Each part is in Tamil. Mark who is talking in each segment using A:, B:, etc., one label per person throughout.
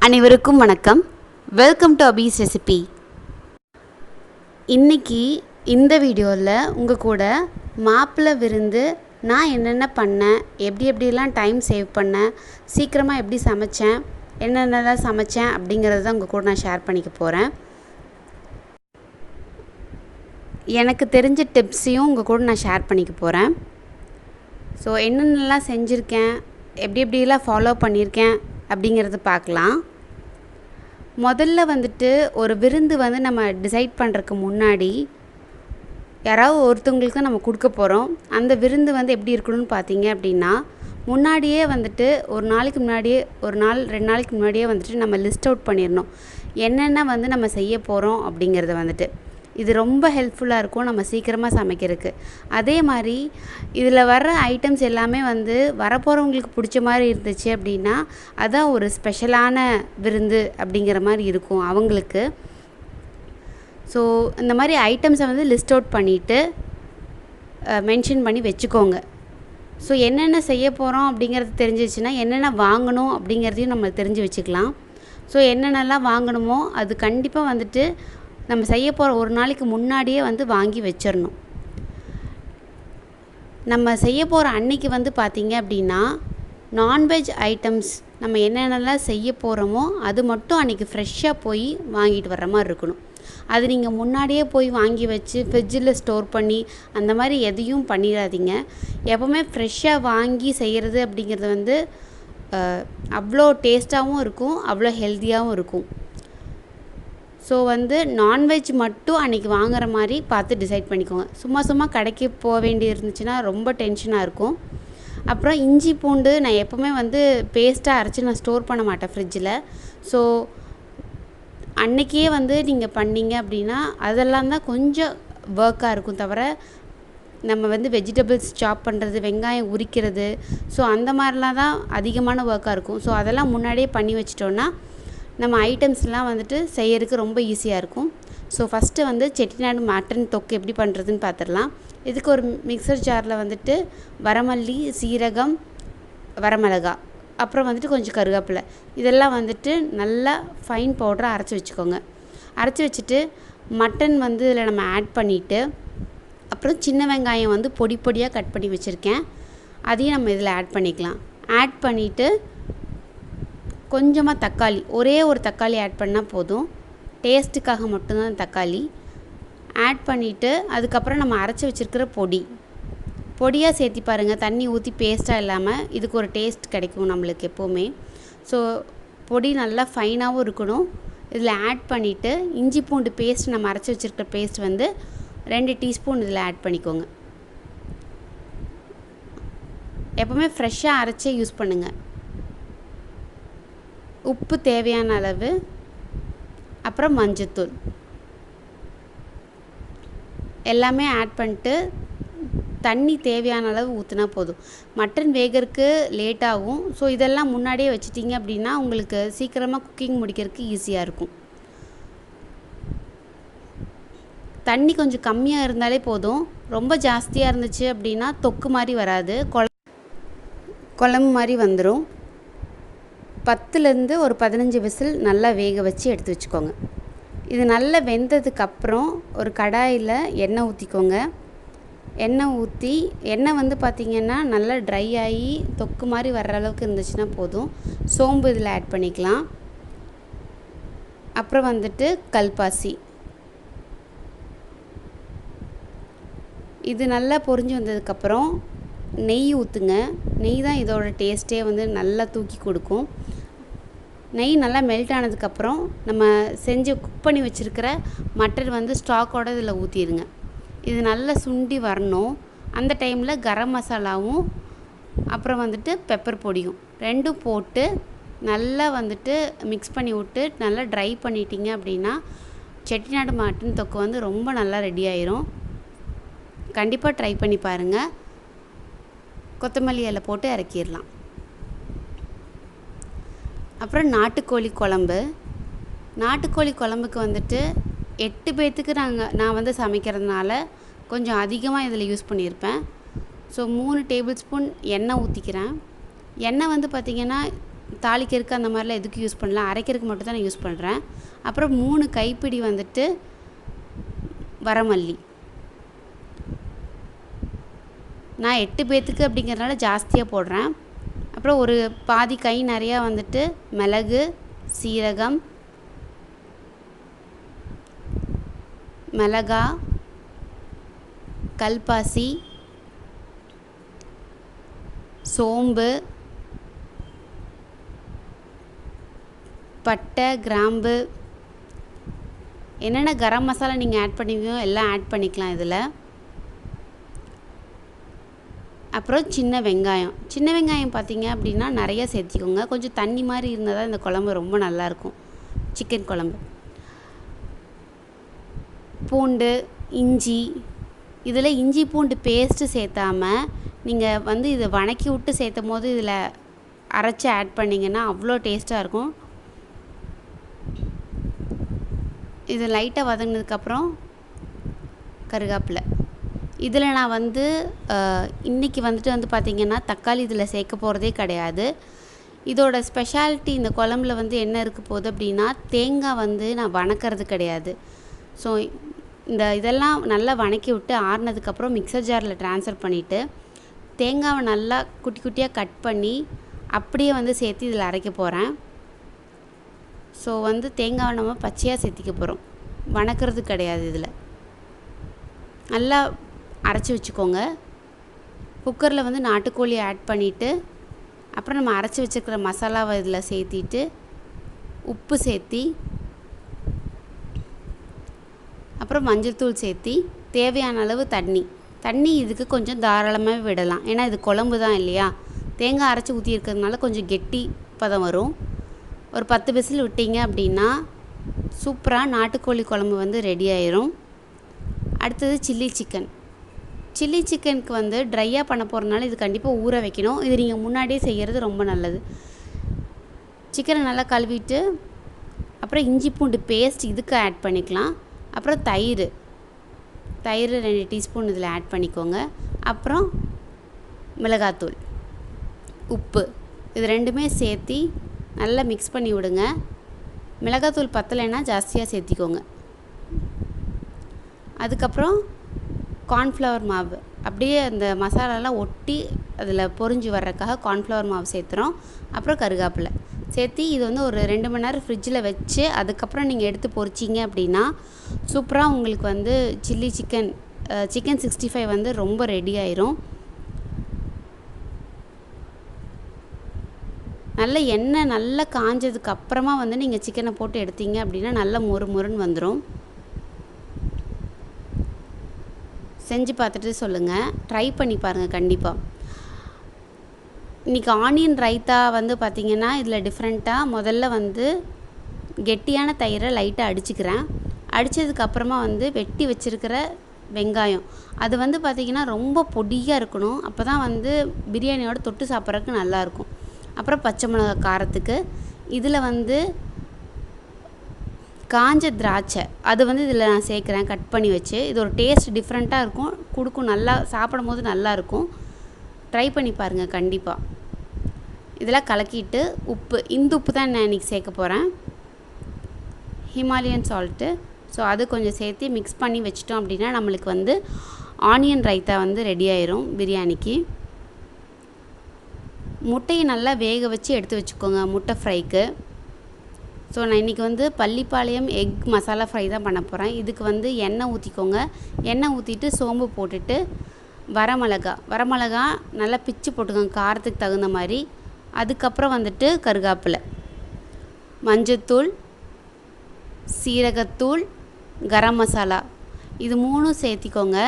A: அனைவருக்கும் வணக்கம். Welcome to Abi's recipe. இன்றைக்கி இந்த வீடியோவில் உங்கள் கூட மாப்பிள்ளை விருந்து நான் என்னென்ன பண்ணேன், எப்படிலாம் டைம் சேவ் பண்ணேன், சீக்கிரமாக எப்படி சமைச்சேன், என்னென்னலாம் சமைச்சேன் அப்படிங்கிறது தான் உங்கள் கூட நான் ஷேர் பண்ணிக்க போகிறேன். எனக்கு தெரிஞ்ச டிப்ஸையும் உங்கள் கூட நான் ஷேர் பண்ணிக்க போகிறேன். ஸோ என்னென்னலாம் செஞ்சுருக்கேன், எப்படிலாம் ஃபாலோ பண்ணியிருக்கேன் அப்படிங்கிறது பார்க்கலாம். முதல்ல ஒரு விருந்து நம்ம டிசைட் பண்ணுறதுக்கு முன்னாடி யாராவது ஒருத்தவங்களுக்கு நம்ம கொடுக்க போகிறோம். அந்த விருந்து எப்படி இருக்கணும்னு பார்த்தீங்க அப்படின்னா, முன்னாடியே ஒரு நாளைக்கு முன்னாடியே, ஒரு நாள் 2 நாளைக்கு முன்னாடியே நம்ம லிஸ்ட் அவுட் பண்ணிடணும். என்னென்ன நம்ம செய்ய போகிறோம் அப்படிங்கிறத இது ரொம்ப ஹெல்ப்ஃபுல்லாக இருக்கும் நம்ம சீக்கிரமாக சமைக்கிறதுக்கு. அதே மாதிரி இதில் வர்ற ஐட்டம்ஸ் எல்லாமே வரப்போகிறவங்களுக்கு பிடிச்ச மாதிரி இருந்துச்சு அப்படின்னா அதான் ஒரு ஸ்பெஷலான விருந்து அப்படிங்கிற மாதிரி இருக்கும் அவங்களுக்கு. ஸோ இந்த மாதிரி ஐட்டம்ஸை லிஸ்ட் அவுட் பண்ணிவிட்டு மென்ஷன் பண்ணி வச்சுக்கோங்க. ஸோ என்னென்ன செய்ய போகிறோம் அப்படிங்கிறது தெரிஞ்சிச்சுன்னா என்னென்ன வாங்கணும் அப்படிங்கிறதையும் நம்ம தெரிஞ்சு வச்சுக்கலாம். ஸோ என்னென்னலாம் வாங்கணுமோ அது கண்டிப்பாக நம்ம செய்ய போகிற ஒரு நாளைக்கு முன்னாடியே வாங்கி வச்சிடணும். நம்ம செய்ய போகிற அன்னைக்கு பார்த்திங்க அப்படின்னா நான்வெஜ் ஐட்டம்ஸ் நம்ம என்னென்னலாம் செய்ய போகிறோமோ அது மட்டும் அன்றைக்கி ஃப்ரெஷ்ஷாக போய் வாங்கிட்டு வர்ற மாதிரி இருக்கணும். அது நீங்கள் முன்னாடியே போய் வாங்கி வச்சு ஃப்ரிட்ஜில் ஸ்டோர் பண்ணி அந்த மாதிரி எதையும் பண்ணிடாதீங்க. எப்போவுமே ஃப்ரெஷ்ஷாக வாங்கி செய்கிறது அப்படிங்கிறது அவ்வளோ டேஸ்ட்டாகவும் இருக்கும், அவ்வளோ ஹெல்த்தியாகவும் இருக்கும். ஸோ நான்வெஜ் மட்டும் அன்றைக்கி வாங்குற மாதிரி பார்த்து டிசைட் பண்ணிக்கோங்க. சும்மா கடைக்கு போக வேண்டி இருந்துச்சுன்னா ரொம்ப டென்ஷனாக இருக்கும். அப்புறம் இஞ்சி பூண்டு நான் எப்போவுமே பேஸ்ட்டாக அரைச்சி நான் ஸ்டோர் பண்ண மாட்டேன் ஃப்ரிட்ஜில். ஸோ அன்றைக்கே நீங்கள் பண்ணீங்க அப்படின்னா அதெல்லாம் தான் கொஞ்சம் ஒர்க்காக இருக்கும். தவிர நம்ம வெஜிடபிள்ஸ் சாப் பண்ணுறது, வெங்காயம் உரிக்கிறது, ஸோ அந்த மாதிரிலாம் தான் அதிகமான ஒர்க்காக இருக்கும். ஸோ அதெல்லாம் முன்னாடியே பண்ணி வச்சிட்டோன்னா நம்ம ஐட்டம்ஸ்லாம் செய்யறதுக்கு ரொம்ப ஈஸியாக இருக்கும். ஸோ ஃபஸ்ட்டு செட்டிநாடு மட்டன் தொக்கு எப்படி பண்ணுறதுன்னு பார்த்துடலாம். இதுக்கு ஒரு மிக்சர் ஜாரில் வரமல்லி, சீரகம், வரமிளகா, அப்புறம் கொஞ்சம் கருவேப்பிலை, இதெல்லாம் நல்லா ஃபைன் பவுடராக அரைச்சி வச்சுக்கோங்க. அரைச்சி வச்சுட்டு மட்டன் இதில் நம்ம ஆட் பண்ணிவிட்டு, அப்புறம் சின்ன வெங்காயம் பொடி பொடியாக கட் பண்ணி வச்சுருக்கேன், அதையும் நம்ம இதில் ஆட் பண்ணிக்கலாம். ஆட் பண்ணிவிட்டு கொஞ்சமாக தக்காளி, ஒரே ஒரு தக்காளி ஆட் பண்ணால் போதும், டேஸ்ட்டுக்காக மட்டும்தான் தக்காளி ஆட் பண்ணிவிட்டு, அதுக்கப்புறம் நம்ம அரைச்சி வச்சுருக்கிற பொடியாக சேர்த்தி பாருங்கள். தண்ணி ஊற்றி பேஸ்ட்டாக இல்லாமல் இதுக்கு ஒரு டேஸ்ட் கிடைக்கும் நம்மளுக்கு எப்போவுமே. ஸோ பொடி நல்லா ஃபைனாகவும் இருக்கணும். இதில் ஆட் பண்ணிவிட்டு இஞ்சி பூண்டு பேஸ்ட், நம்ம அரைச்சி வச்சுருக்கிற பேஸ்ட் 2 டீஸ்பூன் இதில் ஆட் பண்ணிக்கோங்க. எப்போவுமே ஃப்ரெஷ்ஷாக அரைச்சே யூஸ் பண்ணுங்கள். உப்பு தேவையான அளவு, அப்புறம் மஞ்சத்தூள் எல்லாமே ஆட் பண்ணிட்டு தண்ணி தேவையான அளவு ஊற்றினா போதும். மட்டன் வேகறதுக்கு லேட் ஆகும். ஸோ இதெல்லாம் முன்னாடியே வச்சிட்டிங்க அப்படின்னா உங்களுக்கு சீக்கிரமாக குக்கிங் முடிக்கிறதுக்கு ஈஸியாக இருக்கும். தண்ணி கொஞ்சம் கம்மியாக இருந்தாலே போதும். ரொம்ப ஜாஸ்தியாக இருந்துச்சு அப்படின்னா தொக்கு மாதிரி வராது, குழம்பு மாதிரி வந்துடும். 10லேருந்து ஒரு 15 விசில் நல்லா வேக வச்சு எடுத்து வச்சுக்கோங்க. இது நல்லா வெந்ததுக்கப்புறம் ஒரு கடாயில் எண்ணெய் ஊற்றிக்கோங்க. எண்ணெய் ஊற்றி எண்ணெய் பார்த்திங்கன்னா நல்லா ட்ரை ஆகி தொக்கு மாதிரி வர்ற அளவுக்கு இருந்துச்சுன்னா போதும். சோம்பு இதில் ஆட் பண்ணிக்கலாம். அப்புறம் கல்பாசி, இது நல்லா பொரிஞ்சு வந்ததுக்கப்புறம் நெய் ஊற்றுங்க. நெய் தான் இதோட டேஸ்ட்டே நல்லா தூக்கி கொடுக்கும். நெய் நல்லா மெல்ட் ஆனதுக்கப்புறம் நம்ம செஞ்சு குக் பண்ணி வச்சுருக்கிற மட்டன் ஸ்டாக்கோடு இதில் ஊற்றிடுங்க. இது நல்லா சுண்டி வரணும். அந்த டைமில் கரம் மசாலாவும் அப்புறம் பெப்பர் பொடியும் 2ம் போட்டு நல்லா மிக்ஸ் பண்ணி விட்டு நல்லா ட்ரை பண்ணிட்டீங்க அப்படின்னா செட்டிநாடு மட்டன் தொக்கு ரொம்ப நல்லா ரெடி ஆயிரும். கண்டிப்பாக ட்ரை பண்ணி பாருங்கள். கொத்தமல்லி இலை போட்டு இறக்கிடலாம். அப்புறம் நாட்டுக்கோழி குழம்பு. நாட்டுக்கோழி குழம்புக்கு 8 பேர்த்துக்கு நான் சமைக்கிறதுனால கொஞ்சம் அதிகமாக இதில் யூஸ் பண்ணியிருப்பேன். ஸோ 3 டேபிள் ஸ்பூன் எண்ணெய் ஊற்றிக்கிறேன். எண்ணெய் பார்த்திங்கன்னா தாளிக்கிறதுக்கு அந்த மாதிரிலாம் எதுக்கு யூஸ் பண்ணலாம், அரைக்கிறதுக்கு மட்டும் தான் நான் யூஸ் பண்ணுறேன். அப்புறம் 3 கைப்பிடி வந்துட்டு வரமல்லி. நான் 8 பேத்துக்கு அப்படிங்கிறதுனால ஜாஸ்தியாக போடுறேன். அப்புறம் ஒரு பாதி கை நிறையா வந்துட்டு மிளகு, சீரகம், மிளகா, கல்பாசி, சோம்பு, பட்டை, கிராம்பு, என்னென்ன கரம் மசாலா நீங்கள் ஆட் பண்ணுவீங்களோ எல்லாம் ஆட் பண்ணிக்கலாம் இதில். அப்புறம் சின்ன வெங்காயம் பார்த்தீங்க அப்படின்னா நிறையா சேர்த்திக்கோங்க. கொஞ்சம் தண்ணி மாதிரி இருந்தால் தான் இந்த குழம்பு ரொம்ப நல்லாயிருக்கும், சிக்கன் குழம்பு. பூண்டு, இஞ்சி, இதில் இஞ்சி பூண்டு பேஸ்ட்டு சேர்த்தாமல் நீங்கள் வந்து இதை வணக்கி விட்டு சேர்த்தும் போது இதில் அரைச்சி ஆட் பண்ணிங்கன்னா அவ்வளோ டேஸ்ட்டாக இருக்கும். இது லைட்டாக வதங்கினதுக்கப்புறம் கருவேப்பிலை. இதில் நான் வந்து இன்றைக்கி வந்துட்டு பார்த்திங்கன்னா தக்காளி இதில் சேர்க்க போகிறதே கிடையாது. இதோட ஸ்பெஷாலிட்டி இந்த குழம்புல வந்து என்ன இருக்க போகுது அப்படின்னா, தேங்காய் வந்து நான் வணக்கிறது கிடையாது. ஸோ இதெல்லாம் நல்லா வணக்கி விட்டு ஆறுனதுக்கப்புறம் மிக்சர் ஜாரில் ட்ரான்ஸ்ஃபர் பண்ணிவிட்டு தேங்காவை நல்லா குட்டி குட்டியாக கட் பண்ணி அப்படியே வந்து சேர்த்து இதில் அரைக்க போகிறேன். ஸோ வந்து தேங்காவை நம்ம பச்சையாக சேர்த்திக்க போகிறோம், வணக்கிறது கிடையாது. இதில் நல்லா அரைச்சி வச்சுக்கோங்க. குக்கரில் வந்து நாட்டுக்கோழி ஆட் பண்ணிவிட்டு அப்புறம் நம்ம அரைச்சி வச்சுருக்கிற மசாலாவை இதில் சேர்த்திட்டு உப்பு சேர்த்தி அப்புறம் மஞ்சள் தூள் சேர்த்தி தேவையான அளவு தண்ணி இதுக்கு கொஞ்சம் தாராளமாகவே விடலாம். ஏன்னா இது குழம்பு தான் இல்லையா, தேங்காய் அரைச்சி ஊற்றி இருக்கிறதுனால கொஞ்சம் கெட்டி பதம் வரும். ஒரு 10 விசில் விட்டீங்க அப்படின்னா சூப்பராக நாட்டுக்கோழி குழம்பு வந்து ரெடி ஆயிரும். அடுத்தது சில்லி சிக்கனுக்கு வந்து ட்ரையாக பண்ண போகிறதுனால இது கண்டிப்பாக ஊற வைக்கணும். இது நீங்கள் முன்னாடியே செய்கிறது ரொம்ப நல்லது. சிக்கனை நல்லா கழுவிட்டு அப்புறம் இஞ்சி பூண்டு பேஸ்ட் இதுக்கு ஆட் பண்ணிக்கலாம். அப்புறம் தயிர் 2 டீஸ்பூன் இதில் ஆட் பண்ணிக்கோங்க. அப்புறம் மிளகாத்தூள், உப்பு, இது ரெண்டுமே சேர்த்தி நல்லா மிக்ஸ் பண்ணி விடுங்க. மிளகாத்தூள் பத்தலைன்னா ஜாஸ்தியாக சேர்த்திக்கோங்க. அதுக்கப்புறம் கார்ன்ஃப்ளவர் மாவு அப்படியே அந்த மசாலாலாம் ஒட்டி அதில் பொரிஞ்சு வர்றதுக்காக கார்ன்ஃப்ளவர் மாவு சேர்த்துறோம். அப்புறம் கருவேப்பிலை சேர்த்தி இது வந்து ஒரு 2 மணி நேரம் ஃப்ரிட்ஜில் வச்சு அதுக்கப்புறம் நீங்கள் எடுத்து பொரிச்சிங்க அப்படின்னா சூப்பராக உங்களுக்கு வந்து சிக்கன் 65 வந்து ரொம்ப ரெடி ஆயிரும். நல்ல எண்ணெய் நல்லா காஞ்சதுக்கு அப்புறமா வந்து நீங்கள் சிக்கனை போட்டு எடுத்தீங்க அப்படின்னா நல்லா மொறுன்னு வந்துடும். செஞ்சு பார்த்துட்டு சொல்லுங்கள், ட்ரை பண்ணி பாருங்கள் கண்டிப்பாக. இன்றைக்கி ஆனியன் ரைத்தா வந்து பார்த்திங்கன்னா இதில் டிஃப்ரெண்ட்டாக முதல்ல வந்து கெட்டியான தயிரை லைட்டாக அடிச்சுக்கிறேன். அடித்ததுக்கப்புறமா வந்து வெட்டி வச்சுருக்கிற வெங்காயம் அது வந்து பார்த்திங்கன்னா ரொம்ப பொடியாக இருக்கணும், அப்போ தான் வந்து பிரியாணியோட தொட்டு சாப்பிட்றதுக்கு நல்லாயிருக்கும். அப்புறம் பச்சை மிளகா காரத்துக்கு இதில் வந்து காஞ்ச திராட்சை அது வந்து இதில் நான் சேர்க்குறேன் கட் பண்ணி வச்சு. இது ஒரு டேஸ்ட் டிஃப்ரெண்ட்டாக இருக்கும், கொடுக்கும், நல்லா சாப்பிடும் போது நல்லாயிருக்கும். ட்ரை பண்ணி பாருங்கள் கண்டிப்பாக. இதெல்லாம் கலக்கிட்டு இந்த உப்பு தான் நான் இன்றைக்கி சேர்க்க போகிறேன், ஹிமாலயன் சால்ட்டு. ஸோ அது கொஞ்சம் சேர்த்து மிக்ஸ் பண்ணி வச்சிட்டோம் அப்படின்னா நம்மளுக்கு வந்து ஆனியன் ரைத்தா வந்து ரெடி ஆயிரும் பிரியாணிக்கு. முட்டையை நல்லா வேக வச்சு எடுத்து வச்சுக்கோங்க முட்டை ஃப்ரைக்கு. ஸோ நான் இன்றைக்கி வந்து பள்ளிப்பாளையம் எக் மசாலா ஃப்ரை தான் பண்ண போகிறேன். இதுக்கு வந்து எண்ணெய் ஊற்றிக்கோங்க. எண்ணெய் ஊற்றிட்டு சோம்பு போட்டுட்டு வரமிளகா நல்லா பிச்சு போட்டுக்கோங்க காரத்துக்கு தகுந்த மாதிரி. அதுக்கப்புறம் வந்துட்டு கருவேப்பிலை, மஞ்சத்தூள், சீரகத்தூள், கரம் மசாலா இது 3 சேர்த்திக்கோங்க.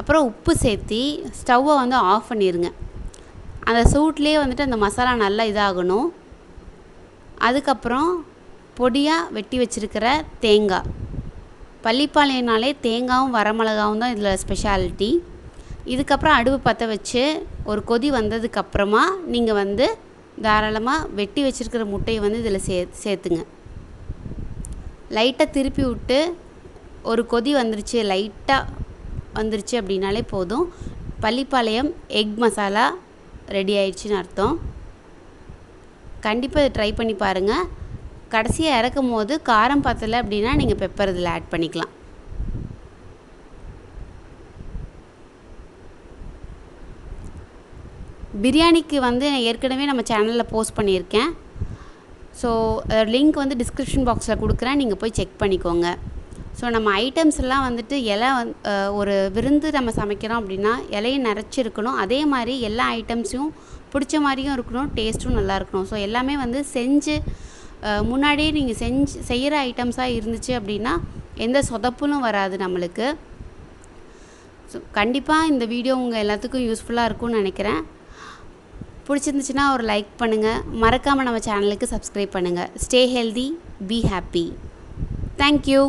A: அப்புறம் உப்பு சேர்த்தி ஸ்டவ்வை வந்து ஆஃப் பண்ணிடுங்க. அந்த சூட்லேயே வந்துட்டு அந்த மசாலா நல்லா இதாகணும். அதுக்கப்புறம் பொடியாக வெட்டி வச்சுருக்கிற தேங்காய், பள்ளிப்பாளையம்னாலே தேங்காயும் வரமிளகாவும் தான் இதில் ஸ்பெஷாலிட்டி. இதுக்கப்புறம் அடுப்பு பற்ற வச்சு ஒரு கொதி வந்ததுக்கப்புறமா நீங்கள் வந்து தாராளமாக வெட்டி வச்சுருக்கிற முட்டையை வந்து இதில் சேர்த்துங்க. லைட்டாக திருப்பி விட்டு ஒரு கொதி லைட்டாக வந்துருச்சு அப்படின்னாலே போதும், பள்ளிப்பாளையம் எக் மசாலா ரெடி ஆயிடுச்சுன்னு அர்த்தம். கண்டிப்பாக இதை ட்ரை பண்ணி பாருங்கள். கடைசியாக இறக்கும் போது காரம் பத்தலை அப்படின்னா நீங்கள் பெப்பர் இதில் ஆட் பண்ணிக்கலாம். பிரியாணிக்கு வந்து ஏற்கனவே நம்ம சேனலில் போஸ்ட் பண்ணியிருக்கேன். ஸோ லிங்க் வந்து டிஸ்கிரிப்ஷன் பாக்ஸில் கொடுக்குறேன், நீங்கள் போய் செக் பண்ணிக்கோங்க. ஸோ நம்ம ஐட்டம்ஸ் எல்லாம் வந்துட்டு இலை ஒரு விருந்து நம்ம சமைக்கிறோம் அப்படின்னா இலையை நிறச்சிருக்கணும். அதே மாதிரி எல்லா ஐட்டம்ஸையும் பிடிச்ச மாதிரியும் இருக்கணும், டேஸ்ட்டும் நல்லா இருக்கணும். ஸோ எல்லாமே வந்து முன்னாடியே நீங்கள் செய்கிற ஐட்டம்ஸாக இருந்துச்சு அப்படின்னா எந்த சொதப்புலும் வராது நம்மளுக்கு. ஸோ கண்டிப்பாக இந்த வீடியோ உங்கள் எல்லாத்துக்கும் யூஸ்ஃபுல்லாக இருக்கும்னு நினைக்கிறேன். பிடிச்சிருந்துச்சுன்னா ஒரு லைக் பண்ணுங்கள், மறக்காமல் நம்ம சேனலுக்கு சப்ஸ்கிரைப் பண்ணுங்கள். Stay healthy, be happy. Thank you.